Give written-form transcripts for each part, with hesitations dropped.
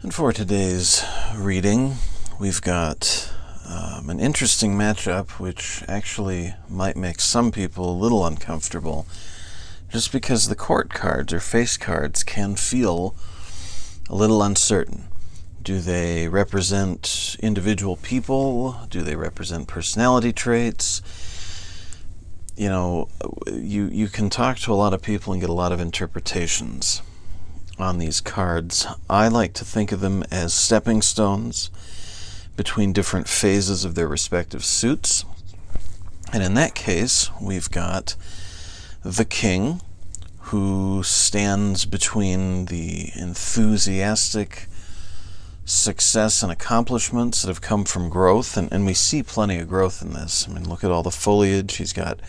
And for today's reading, we've got an interesting matchup, which actually might make some people a little uncomfortable, just because the court cards or face cards can feel a little uncertain. Do they represent individual people? Do they represent personality traits? You know, you can talk to a lot of people and get a lot of interpretations on these cards. I like to think of them as stepping stones between different phases of their respective suits. And in that case, we've got the King, who stands between the enthusiastic success and accomplishments that have come from growth, and we see plenty of growth in this. I mean, look at all the foliage. He's got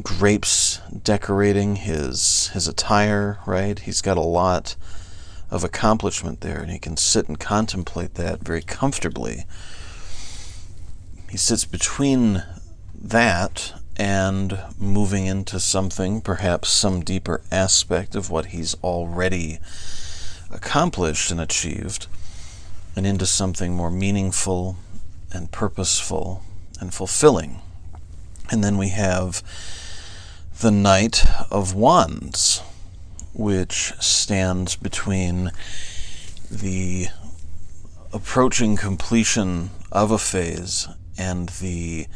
grapes decorating his attire, right? He's got a lot of accomplishment there, and he can sit and contemplate that very comfortably. He sits between that and moving into something, perhaps some deeper aspect of what he's already accomplished and achieved, and into something more meaningful and purposeful and fulfilling. And then we have the Knight of Wands, which stands between the approaching completion of a phase and the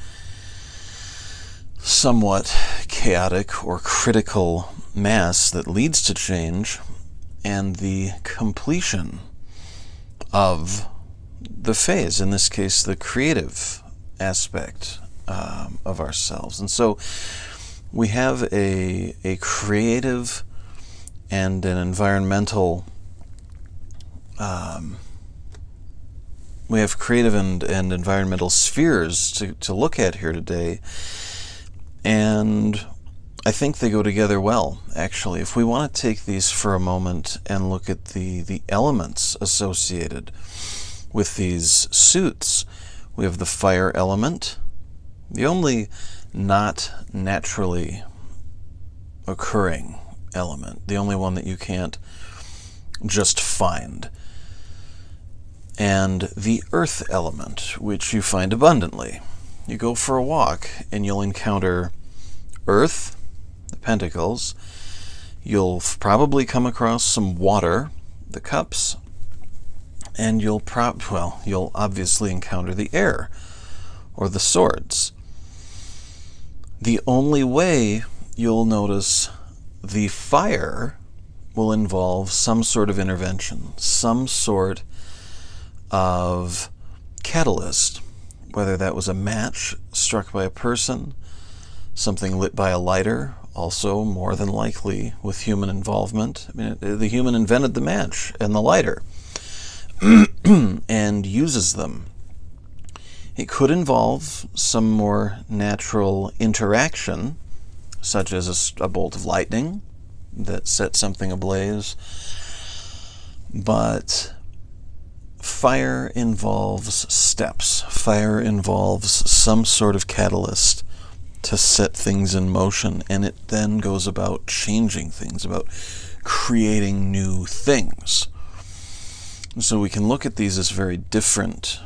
somewhat chaotic or critical mass that leads to change, and the completion of the phase, in this case the creative aspect of ourselves. And so we have a creative and an environmental we have creative and environmental spheres to look at here today, and I think they go together well, actually. If we want to take these for a moment and look at the elements associated with these suits, we have the fire element, the only not naturally occurring element, the only one that you can't just find, and the earth element, which you find abundantly. You go for a walk and you'll encounter earth, the pentacles. You'll probably come across some water, the cups, and you'll obviously encounter the air, or the swords. The only way you'll notice the fire will involve some sort of intervention, some sort of catalyst, whether that was a match struck by a person, something lit by a lighter, also more than likely with human involvement. I mean, the human invented the match and the lighter and uses them. It could involve some more natural interaction, such as a bolt of lightning that set something ablaze. But fire involves steps. Fire involves some sort of catalyst to set things in motion, and it then goes about changing things, about creating new things. So we can look at these as very different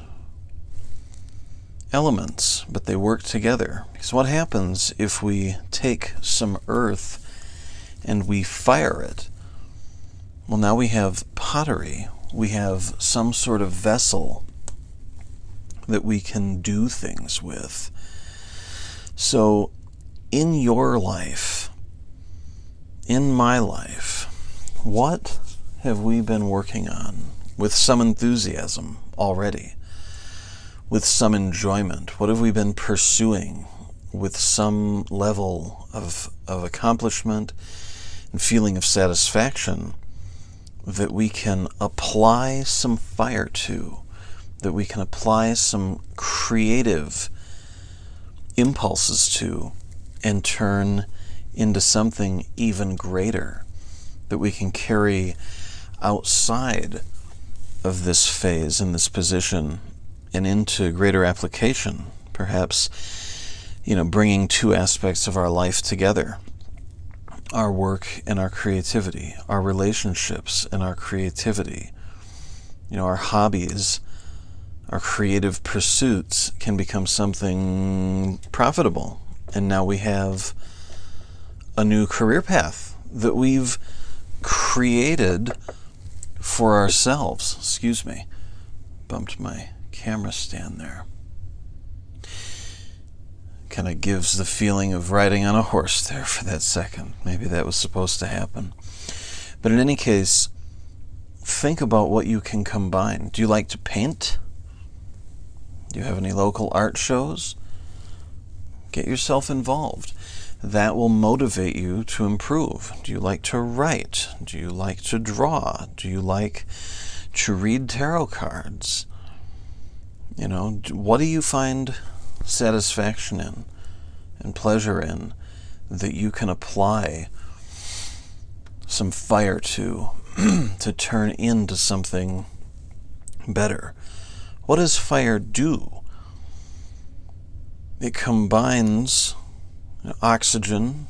elements, but they work together. Because what happens if we take some earth and we fire it? Well, now we have pottery. We have some sort of vessel that we can do things with. So in your life, in my life, what have we been working on with some enthusiasm already? With some enjoyment? What have we been pursuing with some level of accomplishment and feeling of satisfaction that we can apply some fire to, that we can apply some creative impulses to, and turn into something even greater that we can carry outside of this phase and this position and into greater application, perhaps, bringing two aspects of our life together, our work and our creativity, our relationships and our creativity, Our hobbies, our creative pursuits can become something profitable. And now we have a new career path that we've created for ourselves. Excuse me. Bumped my camera stand there. Kind of gives the feeling of riding on a horse there for that second. Maybe that was supposed to happen. But in any case, think about what you can combine. Do you like to paint? Do you have any local art shows? Get yourself involved. That will motivate you to improve. Do you like to write? Do you like to draw? Do you like to read tarot cards? What do you find satisfaction in and pleasure in that you can apply some fire to to turn into something better? What does fire do? It combines oxygen,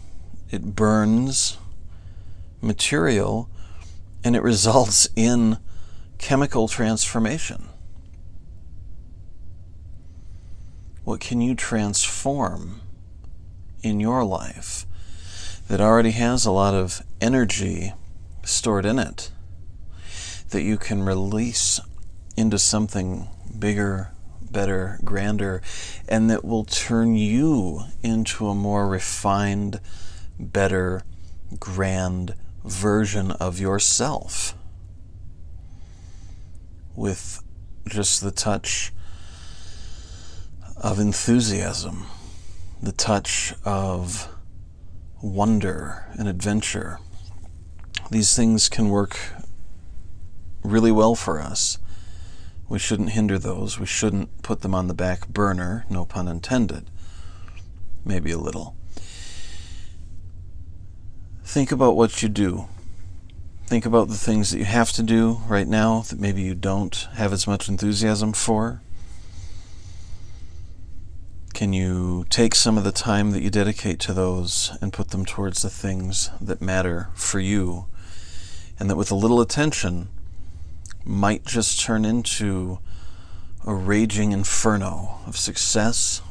it burns material, and it results in chemical transformation. What can you transform in your life that already has a lot of energy stored in it that you can release into something bigger, better, grander, and that will turn you into a more refined, better, grand version of yourself with just the touch of enthusiasm, the touch of wonder and adventure. These things can work really well for us. We shouldn't hinder those. We shouldn't put them on the back burner, no pun intended. Maybe a little. Think about what you do. Think about the things that you have to do right now that maybe you don't have as much enthusiasm for. Can you take some of the time that you dedicate to those and put them towards the things that matter for you, and that with a little attention might just turn into a raging inferno of success,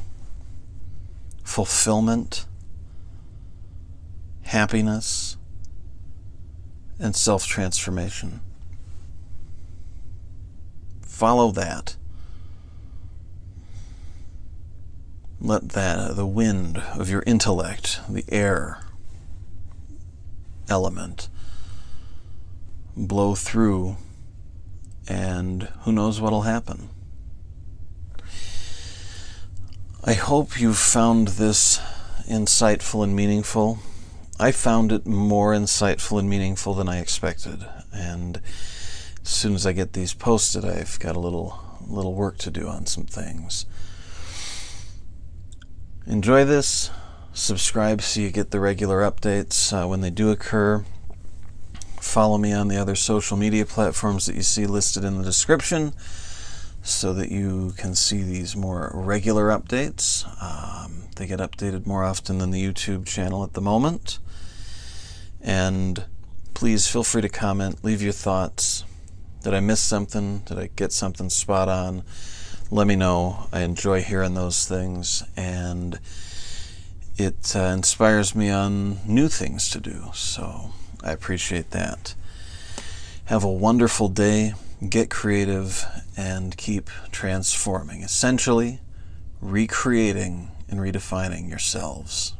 fulfillment, happiness, and self-transformation? Follow that. Let the wind of your intellect, the air element, blow through, and who knows what'll happen. I hope you've found this insightful and meaningful. I found it more insightful and meaningful than I expected, and as soon as I get these posted, I've got a little work to do on some things. Enjoy this. Subscribe so you get the regular updates when they do occur. Follow me on the other social media platforms that you see listed in the description so that you can see these more regular updates. They get updated more often than the YouTube channel at the moment. And please feel free to comment, leave your thoughts. Did I miss something? Did I get something spot on? Let me know. I enjoy hearing those things, and it inspires me on new things to do, so I appreciate that. Have a wonderful day, get creative, and keep transforming. Essentially, recreating and redefining yourselves.